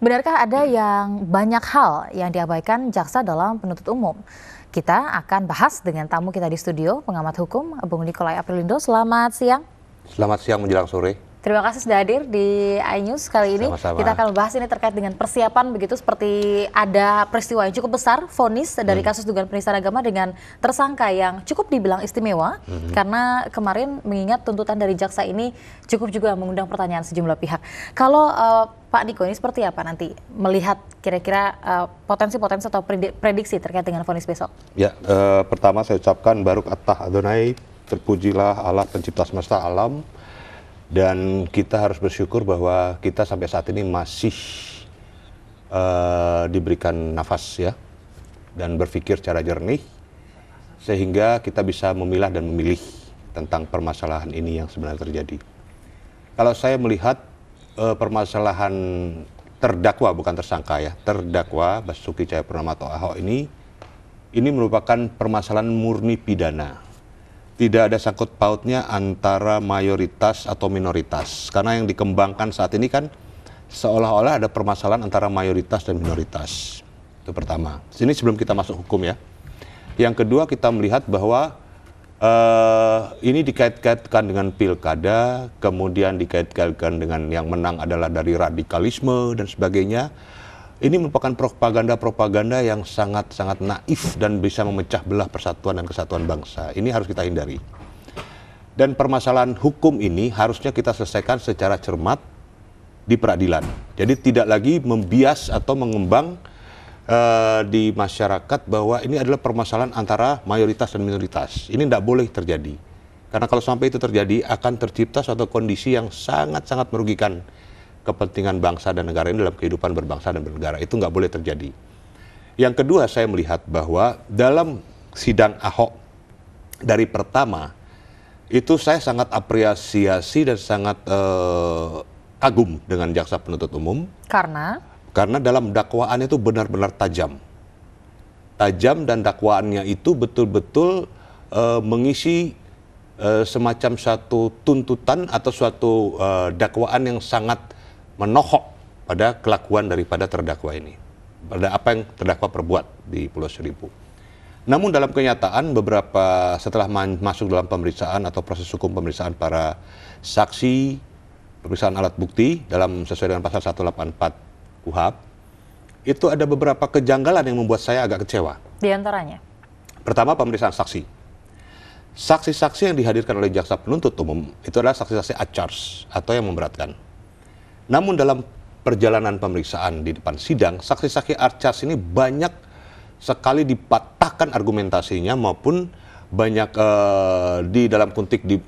Benarkah ada yang banyak hal yang diabaikan jaksa dalam penuntut umum? Kita akan bahas dengan tamu kita di studio, pengamat hukum, Bung Nikolai Aprilindo. Selamat siang. Selamat siang menjelang sore. Terima kasih sudah hadir di iNews kali ini. Sama-sama. Kita akan membahas ini terkait dengan persiapan begitu, seperti ada peristiwa yang cukup besar, vonis dari kasus dugaan penistaan agama dengan tersangka yang cukup dibilang istimewa, karena kemarin mengingat tuntutan dari jaksa ini cukup juga mengundang pertanyaan sejumlah pihak. Kalau Pak Niko, ini seperti apa nanti melihat kira-kira potensi-potensi atau prediksi terkait dengan vonis besok? Ya, pertama saya ucapkan Baruk Atah Adonai, terpujilah Allah pencipta semesta alam. Dan kita harus bersyukur bahwa kita sampai saat ini masih diberikan nafas ya, dan berpikir secara jernih, sehingga kita bisa memilah dan memilih tentang permasalahan ini yang sebenarnya terjadi. Kalau saya melihat permasalahan terdakwa, bukan tersangka ya, terdakwa Basuki Cahayapurnama atau Ahok ini merupakan permasalahan murni pidana. Tidak ada sangkut pautnya antara mayoritas atau minoritas. Karena yang dikembangkan saat ini kan seolah-olah ada permasalahan antara mayoritas dan minoritas. Itu pertama. Sini sebelum kita masuk hukum ya. Yang kedua, kita melihat bahwa ini dikait-kaitkan dengan pilkada, kemudian dikait-kaitkan dengan yang menang adalah dari radikalisme dan sebagainya. Ini merupakan propaganda-propaganda yang sangat-sangat naif dan bisa memecah belah persatuan dan kesatuan bangsa. Ini harus kita hindari. Dan permasalahan hukum ini harusnya kita selesaikan secara cermat di peradilan. Jadi tidak lagi membias atau mengembang di masyarakat bahwa ini adalah permasalahan antara mayoritas dan minoritas. Ini tidak boleh terjadi. Karena kalau sampai itu terjadi akan tercipta suatu kondisi yang sangat-sangat merugikan kepentingan bangsa dan negara ini dalam kehidupan berbangsa dan bernegara. Itu nggak boleh terjadi. Yang kedua, saya melihat bahwa dalam sidang Ahok dari pertama, itu saya sangat apresiasi dan sangat kagum dengan jaksa penuntut umum. Karena dalam dakwaan itu benar-benar tajam. Tajam, dan dakwaannya itu betul-betul mengisi semacam suatu tuntutan atau suatu dakwaan yang sangat menohok pada kelakuan daripada terdakwa ini, pada apa yang terdakwa perbuat di Pulau Seribu. Namun dalam kenyataan setelah masuk dalam pemeriksaan atau proses hukum pemeriksaan para saksi, pemeriksaan alat bukti sesuai dengan pasal 184 KUHP, itu ada beberapa kejanggalan yang membuat saya agak kecewa. Di antaranya? Pertama, pemeriksaan saksi. Saksi-saksi yang dihadirkan oleh jaksa penuntut umum itu adalah saksi-saksi acharge atau yang memberatkan. Namun dalam perjalanan pemeriksaan di depan sidang, saksi-saksi acharge ini banyak sekali dipatahkan argumentasinya maupun banyak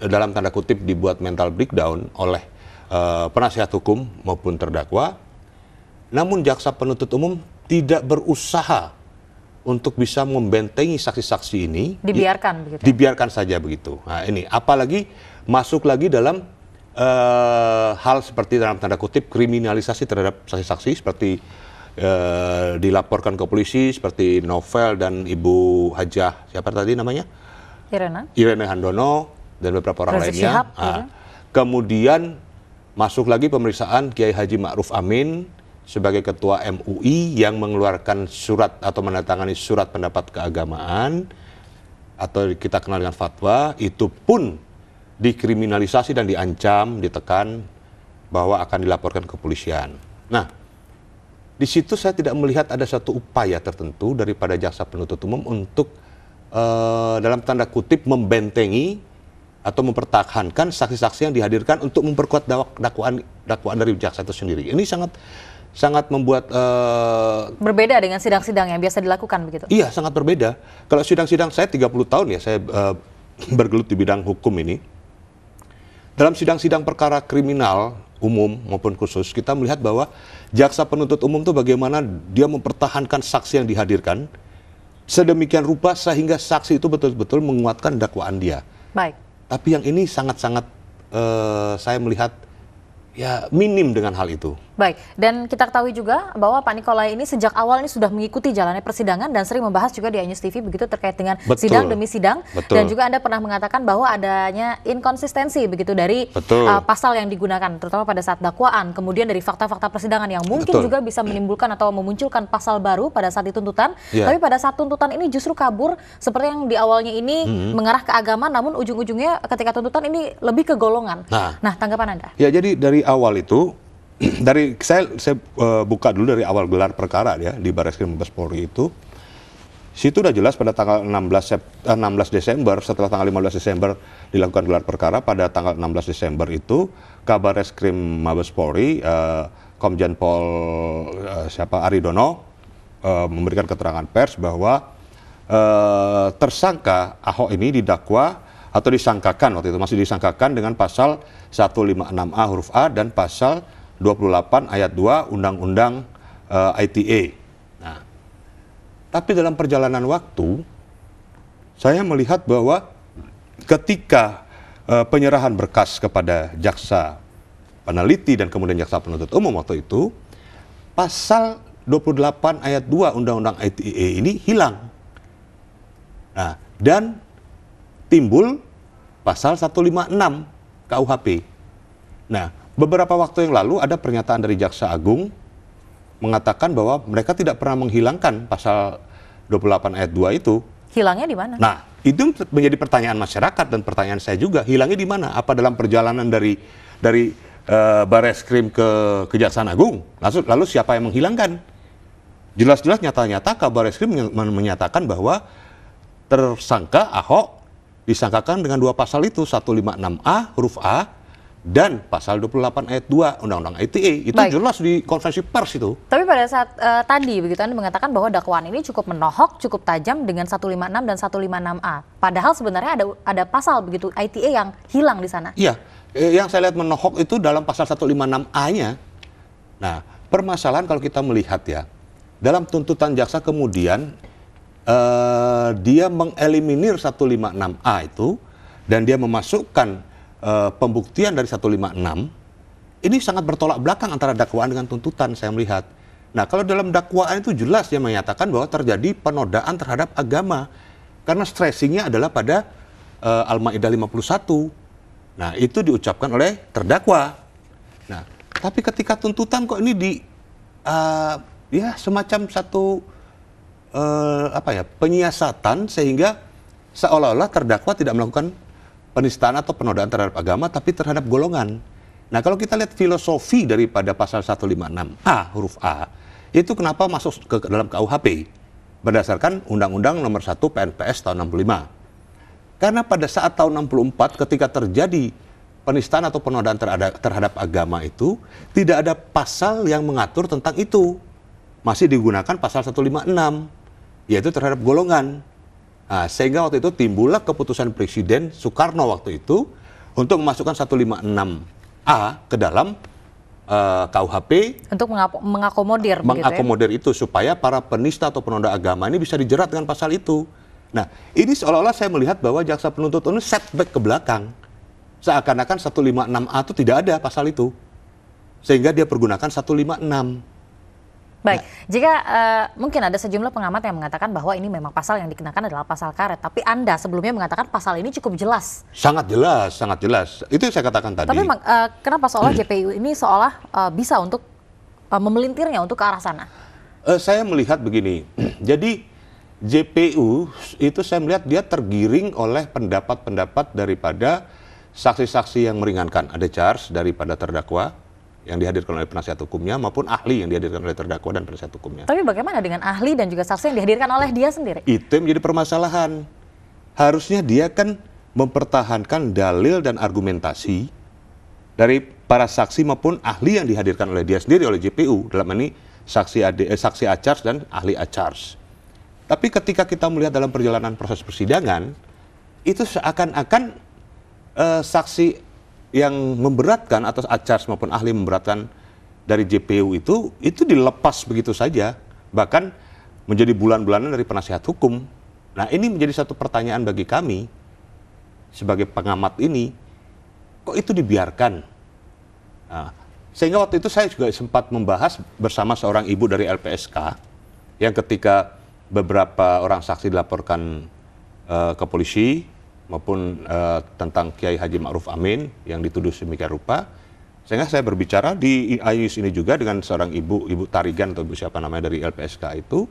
dalam tanda kutip dibuat mental breakdown oleh penasihat hukum maupun terdakwa. Namun jaksa penuntut umum tidak berusaha untuk bisa membentengi saksi-saksi ini. Dibiarkan begitu. Dibiarkan saja begitu. Nah, ini apalagi masuk lagi dalam hal seperti dalam tanda kutip kriminalisasi terhadap saksi-saksi seperti dilaporkan ke polisi seperti Novel dan Ibu Hajah siapa tadi namanya? Irene Handono dan beberapa orang lainnya. Kemudian masuk lagi pemeriksaan Kiai Haji Ma'ruf Amin sebagai ketua MUI yang mengeluarkan surat atau menandatangani surat pendapat keagamaan atau kita kenal dengan fatwa, itu pun dikriminalisasi dan diancam, ditekan bahwa akan dilaporkan ke kepolisian. Nah, di situ saya tidak melihat ada satu upaya tertentu daripada jaksa penuntut umum untuk dalam tanda kutip membentengi atau mempertahankan saksi-saksi yang dihadirkan untuk memperkuat dakwaan dari jaksa itu sendiri. Ini sangat membuat berbeda dengan sidang-sidang yang biasa dilakukan begitu. Iya, sangat berbeda. Kalau sidang-sidang saya 30 tahun ya saya bergelut di bidang hukum ini. Dalam sidang-sidang perkara kriminal umum maupun khusus, kita melihat bahwa jaksa penuntut umum itu bagaimana dia mempertahankan saksi yang dihadirkan sedemikian rupa sehingga saksi itu betul-betul menguatkan dakwaan dia. Baik. Tapi yang ini sangat-sangat saya melihat ya minim dengan hal itu. Baik, dan kita ketahui juga bahwa Pak Nikolai ini sejak awal ini sudah mengikuti jalannya persidangan dan sering membahas juga di iNews TV begitu terkait dengan sidang demi sidang. Betul. Dan juga Anda pernah mengatakan bahwa adanya inkonsistensi begitu dari pasal yang digunakan, terutama pada saat dakwaan, kemudian dari fakta-fakta persidangan yang mungkin juga bisa menimbulkan atau memunculkan pasal baru pada saat dituntutan. Tapi pada saat tuntutan ini justru kabur seperti yang di awalnya ini mengarah ke agama, namun ujung-ujungnya ketika tuntutan ini lebih ke golongan. Nah, tanggapan Anda? Ya, jadi dari awal itu dari saya buka dulu dari awal gelar perkara ya di Barreskrim Mabes Polri itu, situ udah jelas pada tanggal 16 Desember setelah tanggal 15 Desember dilakukan gelar perkara, pada tanggal 16 Desember itu Kabarreskrim Mabes Polri Komjen Pol Aridono memberikan keterangan pers bahwa tersangka Ahok ini didakwa atau disangkakan, waktu itu masih disangkakan dengan pasal 156A huruf A dan pasal 28 ayat 2 Undang-Undang ITE. Nah, tapi dalam perjalanan waktu, saya melihat bahwa ketika penyerahan berkas kepada jaksa peneliti dan kemudian jaksa penuntut umum waktu itu, pasal 28 ayat 2 Undang-Undang ITE ini hilang. Nah, dan timbul pasal 156 KUHP. Nah, beberapa waktu yang lalu ada pernyataan dari Jaksa Agung mengatakan bahwa mereka tidak pernah menghilangkan pasal 28 ayat 2 itu. Hilangnya di mana? Nah, itu menjadi pertanyaan masyarakat dan pertanyaan saya juga. Hilangnya di mana? Apa dalam perjalanan dari Barreskrim ke Kejaksaan Agung? Lalu siapa yang menghilangkan? Jelas-jelas nyata-nyata Kabarreskrim menyatakan bahwa tersangka Ahok disangkakan dengan dua pasal itu, 156A huruf A dan pasal 28 ayat 2 Undang-Undang ITE. Itu jelas di konferensi pers itu. Tapi pada saat tadi begitu Anda mengatakan bahwa dakwaan ini cukup menohok, cukup tajam dengan 156 dan 156A. Padahal sebenarnya ada pasal begitu ITE yang hilang di sana. Iya, yang saya lihat menohok itu dalam pasal 156A-nya. Nah, permasalahan kalau kita melihat ya, dalam tuntutan jaksa kemudian dia mengeliminir 156A itu dan dia memasukkan pembuktian dari 156, ini sangat bertolak belakang antara dakwaan dengan tuntutan, saya melihat. Nah, kalau dalam dakwaan itu jelas dia menyatakan bahwa terjadi penodaan terhadap agama, karena stressingnya adalah pada Al-Ma'idah 51. Nah, itu diucapkan oleh terdakwa. Nah, tapi ketika tuntutan kok ini ya semacam satu penyiasatan sehingga seolah-olah terdakwa tidak melakukan penistaan atau penodaan terhadap agama, tapi terhadap golongan. Nah, kalau kita lihat filosofi daripada pasal 156A huruf A, itu kenapa masuk ke dalam KUHP berdasarkan Undang-Undang Nomor 1 PNPS tahun 65. Karena pada saat tahun 64 ketika terjadi penistaan atau penodaan terhadap agama itu, tidak ada pasal yang mengatur tentang itu. Masih digunakan pasal 156, yaitu terhadap golongan. Nah, sehingga waktu itu timbullah keputusan Presiden Soekarno waktu itu untuk memasukkan 156A ke dalam KUHP untuk mengakomodir itu supaya para penista atau penodaan agama ini bisa dijerat dengan pasal itu. Nah, ini seolah-olah saya melihat bahwa jaksa penuntut umum setback ke belakang. Seakan-akan 156A itu tidak ada pasal itu. Sehingga dia pergunakan 156. Baik, jika mungkin ada sejumlah pengamat yang mengatakan bahwa ini memang pasal yang dikenakan adalah pasal karet, tapi Anda sebelumnya mengatakan pasal ini cukup jelas. Sangat jelas, sangat jelas. Itu yang saya katakan tadi. Tapi kenapa seolah JPU ini seolah bisa untuk memelintirnya untuk ke arah sana? Saya melihat begini, jadi JPU itu saya melihat dia tergiring oleh pendapat-pendapat daripada saksi-saksi yang meringankan. Ada charge daripada terdakwa yang dihadirkan oleh penasihat hukumnya maupun ahli yang dihadirkan oleh terdakwa dan penasihat hukumnya. Tapi bagaimana dengan ahli dan juga saksi yang dihadirkan oleh dia sendiri? Itu yang menjadi permasalahan. Harusnya dia kan mempertahankan dalil dan argumentasi dari para saksi maupun ahli yang dihadirkan oleh dia sendiri oleh JPU. Dalam ini saksi acharge dan ahli acharge. Tapi ketika kita melihat dalam perjalanan proses persidangan, itu seakan-akan saksi yang memberatkan atau acharge maupun ahli memberatkan dari JPU itu dilepas begitu saja, bahkan menjadi bulan-bulanan dari penasihat hukum. Nah, ini menjadi satu pertanyaan bagi kami sebagai pengamat ini, kok itu dibiarkan? Nah, Sehingga waktu itu saya juga sempat membahas bersama seorang ibu dari LPSK yang ketika beberapa orang saksi dilaporkan ke polisi maupun tentang Kiai Haji Ma'ruf Amin yang dituduh sedemikian rupa, sehingga saya berbicara di iNews ini juga dengan seorang ibu Tarigan atau ibu siapa namanya dari LPSK itu,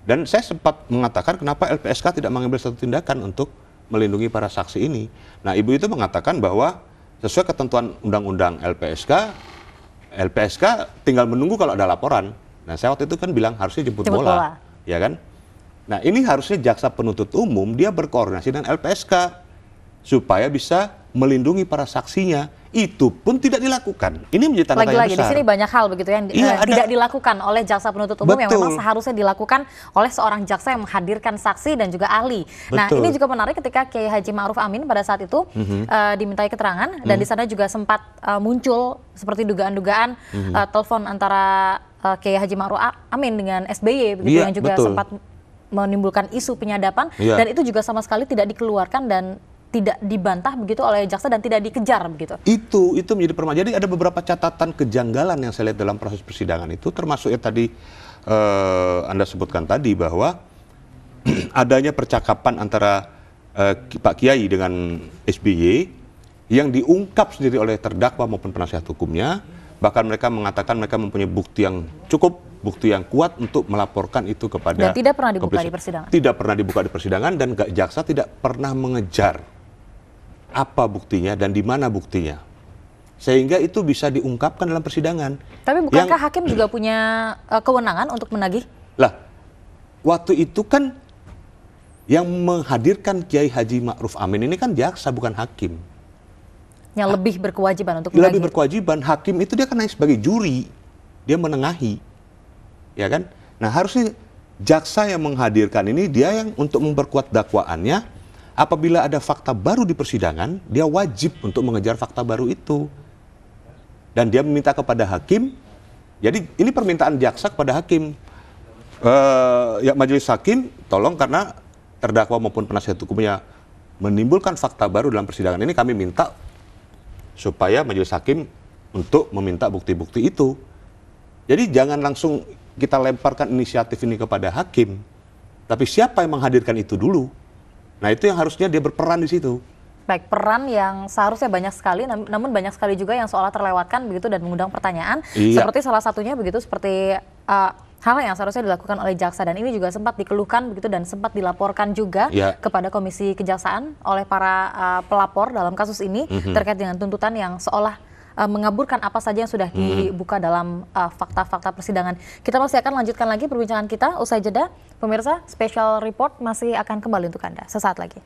dan saya sempat mengatakan kenapa LPSK tidak mengambil satu tindakan untuk melindungi para saksi ini. Nah, ibu itu mengatakan bahwa sesuai ketentuan undang-undang LPSK tinggal menunggu kalau ada laporan. Nah, saya waktu itu kan bilang harusnya jemput bola, ya kan? Nah, ini harusnya jaksa penuntut umum dia berkoordinasi dengan LPSK supaya bisa melindungi para saksinya. Itu pun tidak dilakukan. Ini menjadi tanda tanya besar. Lagi-lagi di sini banyak hal begitu yang tidak dilakukan oleh jaksa penuntut umum. Betul. Yang memang seharusnya dilakukan oleh seorang jaksa yang menghadirkan saksi dan juga ahli. Betul. Nah, ini juga menarik ketika Kiai Haji Ma'ruf Amin pada saat itu dimintai keterangan dan di sana juga sempat muncul seperti dugaan-dugaan telepon antara Kiai Haji Ma'ruf Amin dengan SBY begitu, yang juga sempat menimbulkan isu penyadapan dan itu juga sama sekali tidak dikeluarkan dan tidak dibantah begitu oleh jaksa dan tidak dikejar begitu. Itu menjadi permasalahan. Jadi ada beberapa catatan kejanggalan yang saya lihat dalam proses persidangan itu, termasuk yang tadi Anda sebutkan tadi bahwa adanya percakapan antara Pak Kiai dengan SBY yang diungkap sendiri oleh terdakwa maupun penasihat hukumnya. Bahkan mereka mengatakan mereka mempunyai bukti yang cukup, bukti yang kuat untuk melaporkan itu kepada. Dan tidak pernah dibuka di persidangan. Tidak pernah dibuka di persidangan dan jaksa tidak pernah mengejar apa buktinya dan di mana buktinya. Sehingga itu bisa diungkapkan dalam persidangan. Tapi bukankah hakim juga punya kewenangan untuk menagih? Lah, waktu itu kan yang menghadirkan Kiai Haji Ma'ruf Amin ini kan jaksa, bukan hakim. Yang lebih berkewajiban untuk menagih. Lebih berkewajiban. Hakim itu dia kan hanya sebagai juri. Dia menengahi. Ya kan? Nah, harusnya jaksa yang menghadirkan ini dia yang untuk memperkuat dakwaannya. Apabila ada fakta baru di persidangan, dia wajib untuk mengejar fakta baru itu. Dan dia meminta kepada hakim, jadi ini permintaan jaksa kepada hakim. Ya majelis hakim, tolong karena terdakwa maupun penasihat hukumnya menimbulkan fakta baru dalam persidangan ini, kami minta supaya majelis hakim untuk meminta bukti-bukti itu. Jadi jangan langsung kita lemparkan inisiatif ini kepada hakim, tapi siapa yang menghadirkan itu dulu? Nah, itu yang harusnya dia berperan di situ. Baik, peran yang seharusnya banyak sekali, namun banyak sekali juga yang seolah terlewatkan begitu dan mengundang pertanyaan. Iya. Seperti salah satunya begitu, seperti hal yang seharusnya dilakukan oleh jaksa, dan ini juga sempat dikeluhkan begitu dan sempat dilaporkan juga kepada Komisi Kejaksaan oleh para pelapor dalam kasus ini terkait dengan tuntutan yang seolah mengaburkan apa saja yang sudah dibuka dalam fakta-fakta persidangan. Kita masih akan lanjutkan lagi perbincangan kita usai jeda. Pemirsa, Special Report masih akan kembali untuk Anda sesaat lagi.